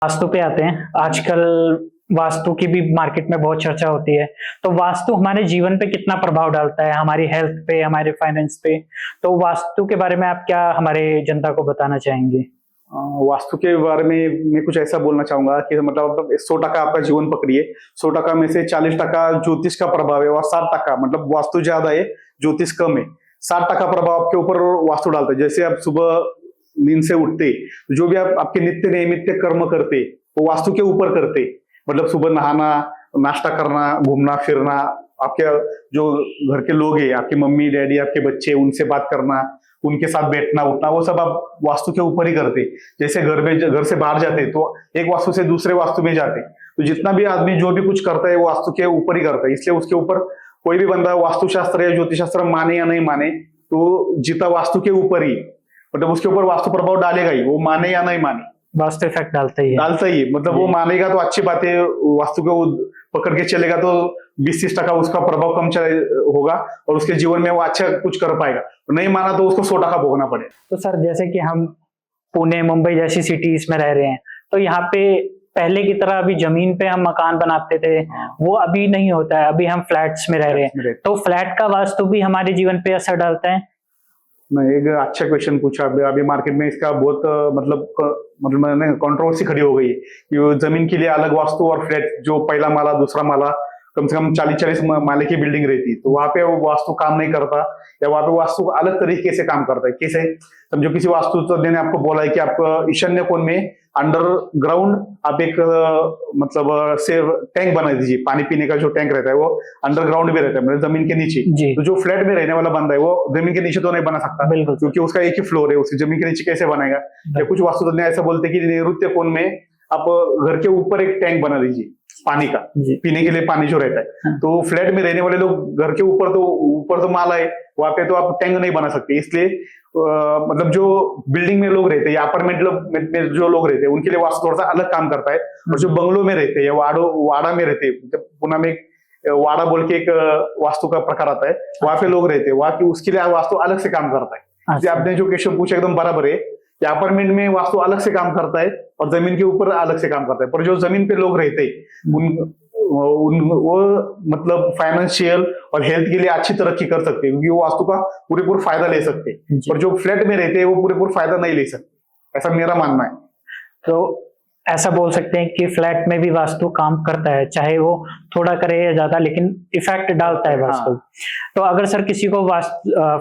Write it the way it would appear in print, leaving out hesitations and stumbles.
वास्तु पे आते हैं। आजकल वास्तु की भी मार्केट में बहुत चर्चा होती है। तो वास्तु हमारे जीवन पे कितना प्रभाव डालता है, हमारी हेल्थ पे, हमारे फाइनेंस पे? तो वास्तु के बारे में आप क्या हमारे जनता को बताना चाहेंगे? वास्तु के बारे में मैं कुछ ऐसा बोलना चाहूंगा कि मतलब 100% आपका जीवन पकड़िए, 100% में से 40% ज्योतिष का प्रभाव है और 60% मतलब वास्तु ज्यादा है, ज्योतिष कम है। 60% प्रभाव आपके ऊपर वास्तु डालता है। जैसे आप सुबह नींद से उठते, जो भी आप आपके नित्य नैमित्य कर्म करते, वो वास्तु के ऊपर करते। मतलब सुबह नहाना, नाश्ता करना, घूमना फिरना, आपके जो घर के लोग हैं, आपके मम्मी डैडी, आपके बच्चे, उनसे बात करना, उनके साथ बैठना उठना, वो सब आप वास्तु के ऊपर ही करते। जैसे घर से बाहर जाते तो एक वास्तु से दूसरे वास्तु में जाते। तो जितना भी आदमी जो भी कुछ करता है वो वास्तु के ऊपर ही करता है। इसलिए उसके ऊपर कोई भी बंदा वास्तुशास्त्र या ज्योतिष शास्त्र माने या नहीं माने, तो जीता वास्तु के ऊपर ही, मतलब उसके ऊपर वास्तु प्रभाव डालेगा ही, वो माने या नहीं माने। वास्तु इफेक्ट डालता ही है। डालता ही है। मतलब वो मानेगा तो अच्छी बात है, वास्तु को पकड़ के चलेगा तो 20-30% उसका प्रभाव कम होगा और उसके जीवन में वो अच्छा कुछ कर पाएगा। नहीं माना तो उसको 100% भोगना पड़ेगा। तो सर, जैसे कि हम पुणे, मुंबई जैसी सिटीज में रह रहे हैं, तो यहाँ पे पहले की तरह अभी जमीन पे हम मकान बनाते थे, वो अभी नहीं होता है। अभी हम फ्लैट्स में रह रहे हैं। तो फ्लैट का वास्तु भी हमारे जीवन पे असर डालता है? नहीं, एक अच्छा क्वेश्चन पूछा। अभी मार्केट में इसका बहुत मतलब कंट्रोवर्सी खड़ी हो गई है कि जमीन के लिए अलग वास्तु और फ्लैट, जो पहला माला दूसरा माला, कम से कम 40-40 माले की बिल्डिंग रहती, तो वहां पे वो वास्तु काम नहीं करता, या वहां पे वास्तु अलग तरीके से काम करता है। कैसे समझो, किसी वास्तुतज्ञ ने आपको बोला है कि आप ईशान्य कोण में अंडरग्राउंड आप एक मतलब से टैंक बना दीजिए। पानी पीने का जो टैंक रहता है वो अंडरग्राउंड में रहता है, मतलब जमीन के नीचे। तो जो फ्लैट में रहने वाला बंदा है वो जमीन के नीचे तो नहीं बना सकता, बिल्कुल, क्योंकि उसका एक ही फ्लोर है, उसकी जमीन के नीचे कैसे बनाएगा। या कुछ वास्तुतज्ञ ऐसा बोलते हैं कि नैऋत्य कोण में आप घर के ऊपर एक टैंक बना दीजिए पानी का, पीने के लिए पानी जो रहता है। तो फ्लैट में रहने वाले लोग घर के ऊपर तो माला है, वहां पे तो आप टैंक नहीं बना सकते। इसलिए मतलब जो बिल्डिंग में लोग रहते हैं या अपार्टमेंट में जो लोग रहते हैं, उनके लिए वास्तु थोड़ा सा अलग काम करता है। और जो बंगलों में रहते हैं या वाड़ा में रहते हैं, पुणे में वाड़ा बोल के एक वास्तु का प्रकार आता है, वहां पे लोग रहते हैं, वहां की उसके लिए वास्तु अलग से काम करता है। आपने जो क्वेश्चन पूछा एकदम बराबर है कि अपार्टमेंट में वास्तु अलग से काम करता है और जमीन के ऊपर अलग से काम करता है। पर जो जमीन पे लोग रहते हैं वो मतलब फाइनेंशियल और हेल्थ के लिए अच्छी तरक्की कर सकते हैं, क्योंकि वो वास्तु का पूरेपूर फायदा ले सकते हैं। और जो फ्लैट में रहते हैं वो पूरेपूर फायदा नहीं ले सकते, ऐसा मेरा मानना है। तो ऐसा बोल सकते हैं कि फ्लैट में भी वास्तु काम करता है, चाहे वो थोड़ा करे या ज्यादा, लेकिन इफेक्ट डालता है वास्तु। तो अगर सर किसी को